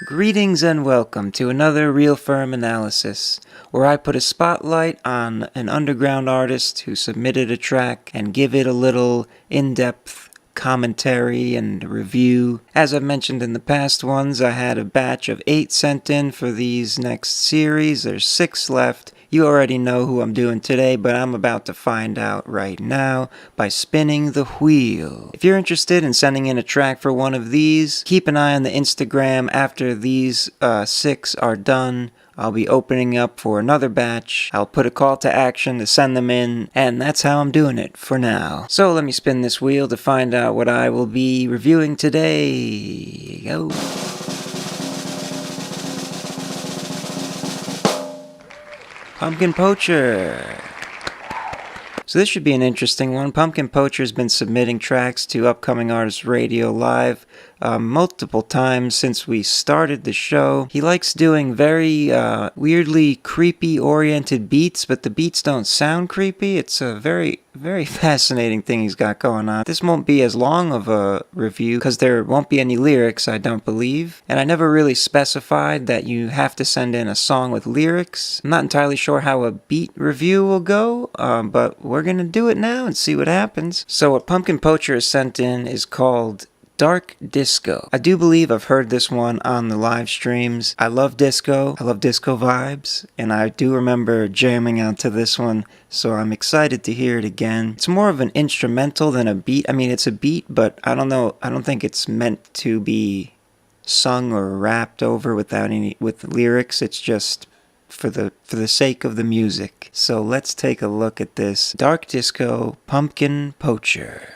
Greetings and welcome to another Real FERM analysis, where I put a spotlight on an underground artist who submitted a track and give it a little in-depth commentary and review. As I've mentioned in the past ones, I had a batch of 8 sent in for these next series. There's 6 left. You already know who I'm doing today, but I'm about to find out right now by spinning the wheel. If you're interested in sending in a track for one of these, keep an eye on the Instagram. After these 6 are done, I'll be opening up for another batch. I'll put a call to action to send them in, and that's how I'm doing it for now. So let me spin this wheel to find out what I will be reviewing today. Go. Pumpkin Poacher. So this should be an interesting one. Pumpkin Poacher has been submitting tracks to Upcoming Artists Radio Live multiple times since we started the show. He likes doing very weirdly creepy-oriented beats, but the beats don't sound creepy. It's a very fascinating thing he's got going on. This won't be as long of a review because there won't be any lyrics, I don't believe. And I never really specified that you have to send in a song with lyrics. I'm not entirely sure how a beat review will go, but we're gonna do it now and see what happens. So what Pumpkin Poacher has sent in is called Dark Disco. I do believe I've heard this one on the live streams. I love disco. I love disco vibes. And I do remember jamming out to this one. So I'm excited to hear it again. It's more of an instrumental than a beat. I mean, it's a beat, but I don't know. I don't think it's meant to be sung or rapped over with lyrics. It's just for the sake of the music. So let's take a look at this. Dark Disco, Pumpkin Poacher.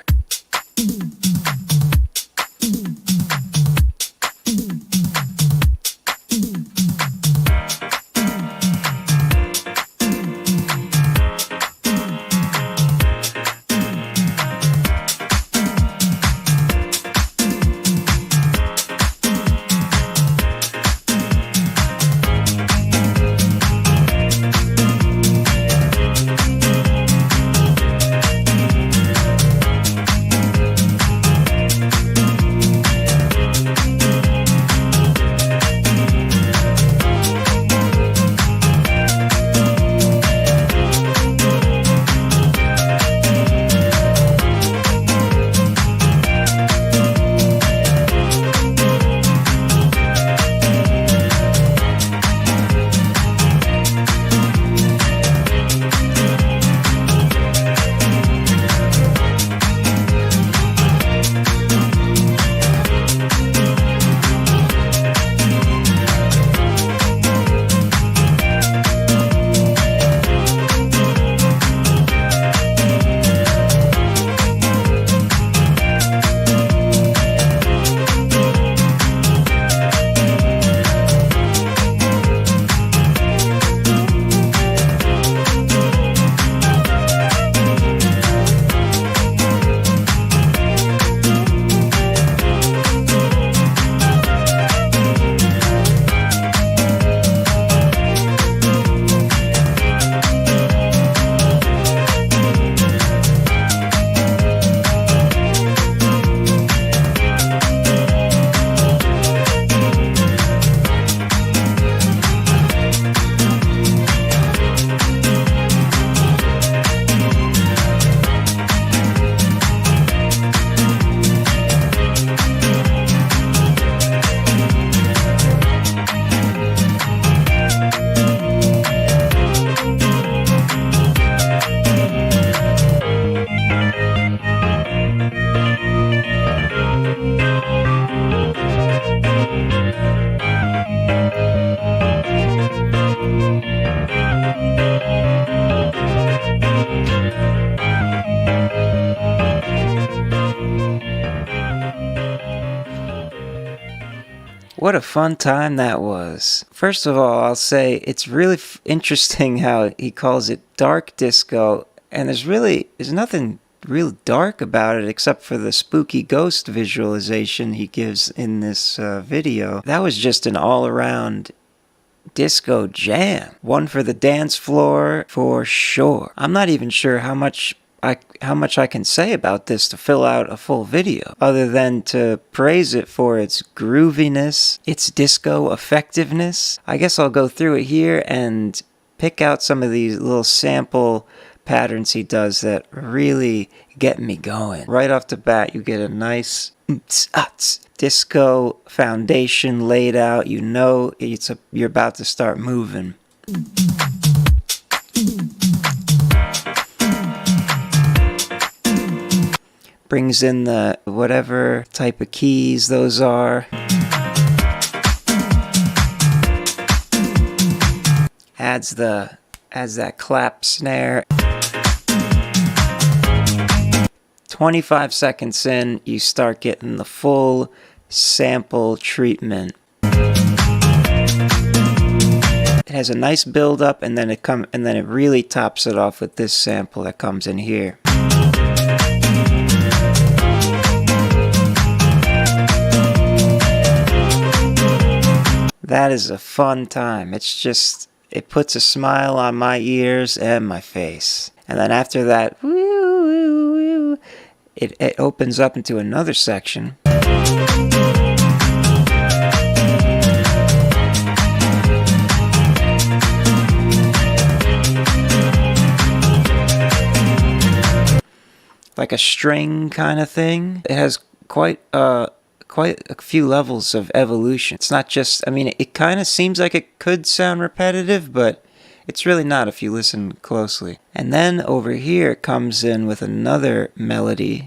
What a fun time that was. First of all, I'll say it's really interesting how he calls it dark disco, and there's nothing real dark about it except for the spooky ghost visualization he gives in this video. That was just an all-around disco jam. One for the dance floor for sure. I'm not even sure how much how much I can say about this to fill out a full video, other than to praise it for its grooviness, its disco effectiveness. I guess I'll go through it here and pick out some of these little sample patterns he does that really get me going. Right off the bat, you get a nice disco foundation laid out. You know you're about to start moving. Brings in the whatever type of keys those are. Adds that clap snare. 25 seconds in, you start getting the full sample treatment. It has a nice build up, and then it really tops it off with this sample that comes in here. That is a fun time. It puts a smile on my ears and my face. And then after that, it opens up into another section. Like a string kind of thing. It has quite a few levels of evolution. It's not just, it kind of seems like it could sound repetitive, but it's really not if you listen closely. And then over here it comes in with another melody.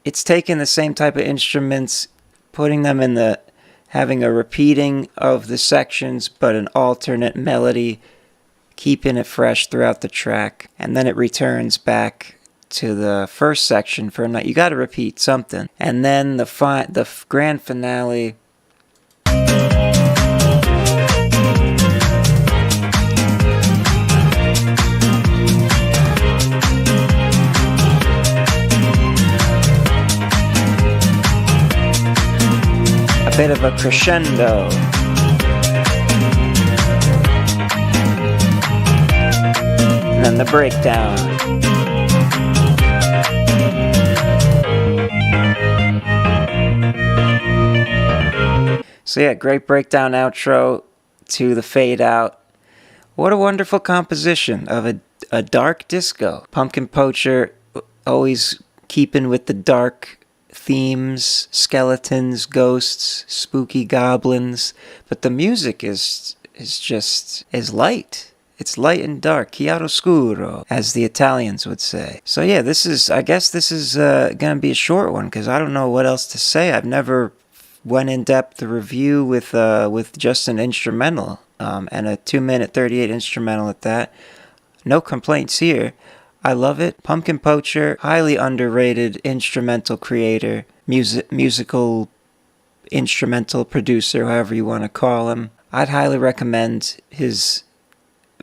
It's taking the same type of instruments, putting them in having a repeating of the sections, but an alternate melody, keeping it fresh throughout the track. And then it returns back to the first section for a night. You got to repeat something. And then the grand finale. A bit of a crescendo. And then the breakdown. So yeah, great breakdown outro to the fade out. What a wonderful composition of a dark disco. Pumpkin Poacher always keeping with the dark themes, skeletons, ghosts, spooky goblins, but the music is light. It's light and dark, chiaroscuro, as the Italians would say. So yeah, I guess this is gonna be a short one, because I don't know what else to say. I've never went in depth review with just an instrumental, and a 2-minute 38 instrumental at that. No complaints here. I love it. Pumpkin Poacher, highly underrated instrumental creator, musical instrumental producer, however you want to call him. I'd highly recommend his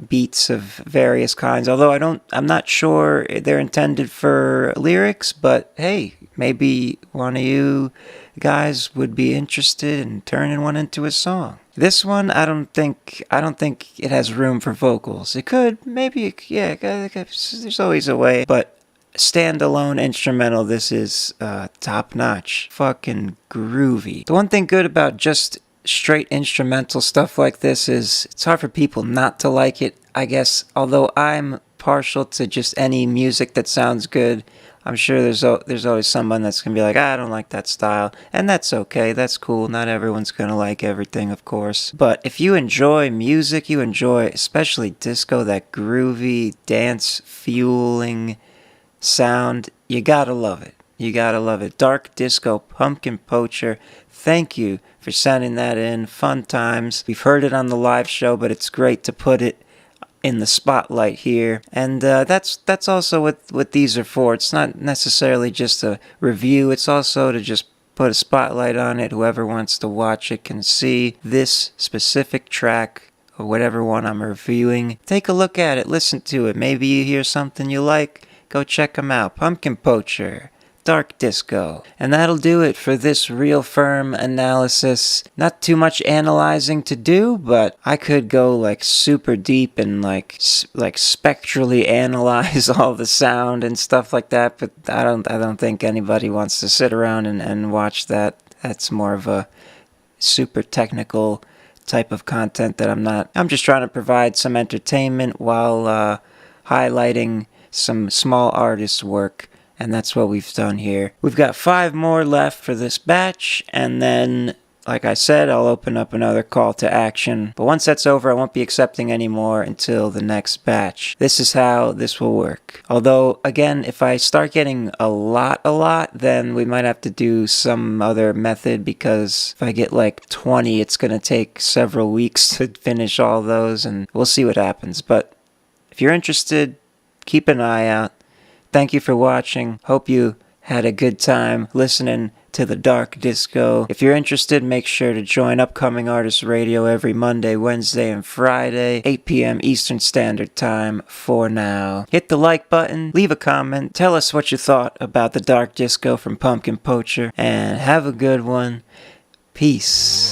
beats of various kinds, although I'm not sure they're intended for lyrics, but hey, maybe one of you guys would be interested in turning one into a song. This one, I don't think it has room for vocals. It could, maybe, yeah, there's always a way, but standalone instrumental, this is top notch, fucking groovy. The one thing good about just straight instrumental stuff like this is it's hard for people not to like it, I guess. Although I'm partial to just any music that sounds good, I'm sure there's always someone that's gonna be like, I don't like that style, and that's okay, that's cool. Not everyone's gonna like everything, of course, but if you enjoy music, you enjoy especially disco, that groovy dance fueling sound, you gotta love it. You gotta love it. Dark Disco, Pumpkin Poacher. Thank you for sending that in. Fun times. We've heard it on the live show, but it's great to put it in the spotlight here. And that's also what these are for. It's not necessarily just a review. It's also to just put a spotlight on it. Whoever wants to watch it can see this specific track or whatever one I'm reviewing. Take a look at it. Listen to it. Maybe you hear something you like. Go check them out. Pumpkin Poacher. dark disco. And that'll do it for this real FERM analysis. Not too much analyzing to do, but I could go like super deep and like spectrally analyze all the sound and stuff like that, but I don't think anybody wants to sit around and watch that. That's more of a super technical type of content that I'm not. I'm just trying to provide some entertainment while highlighting some small artists' work, and that's what we've done here. We've got 5 more left for this batch, and then, like I said, I'll open up another call to action. But once that's over, I won't be accepting any more until the next batch. This is how this will work. Although, again, if I start getting a lot, then we might have to do some other method, because if I get like 20, it's going to take several weeks to finish all those, and we'll see what happens. But if you're interested, keep an eye out. Thank you for watching. Hope you had a good time listening to the dark disco. If you're interested, make sure to join Upcoming Artists Radio every Monday, Wednesday, and Friday, 8 p.m. Eastern Standard Time for now. Hit the like button, leave a comment, tell us what you thought about the dark disco from Pumpkin Poacher, and have a good one. Peace.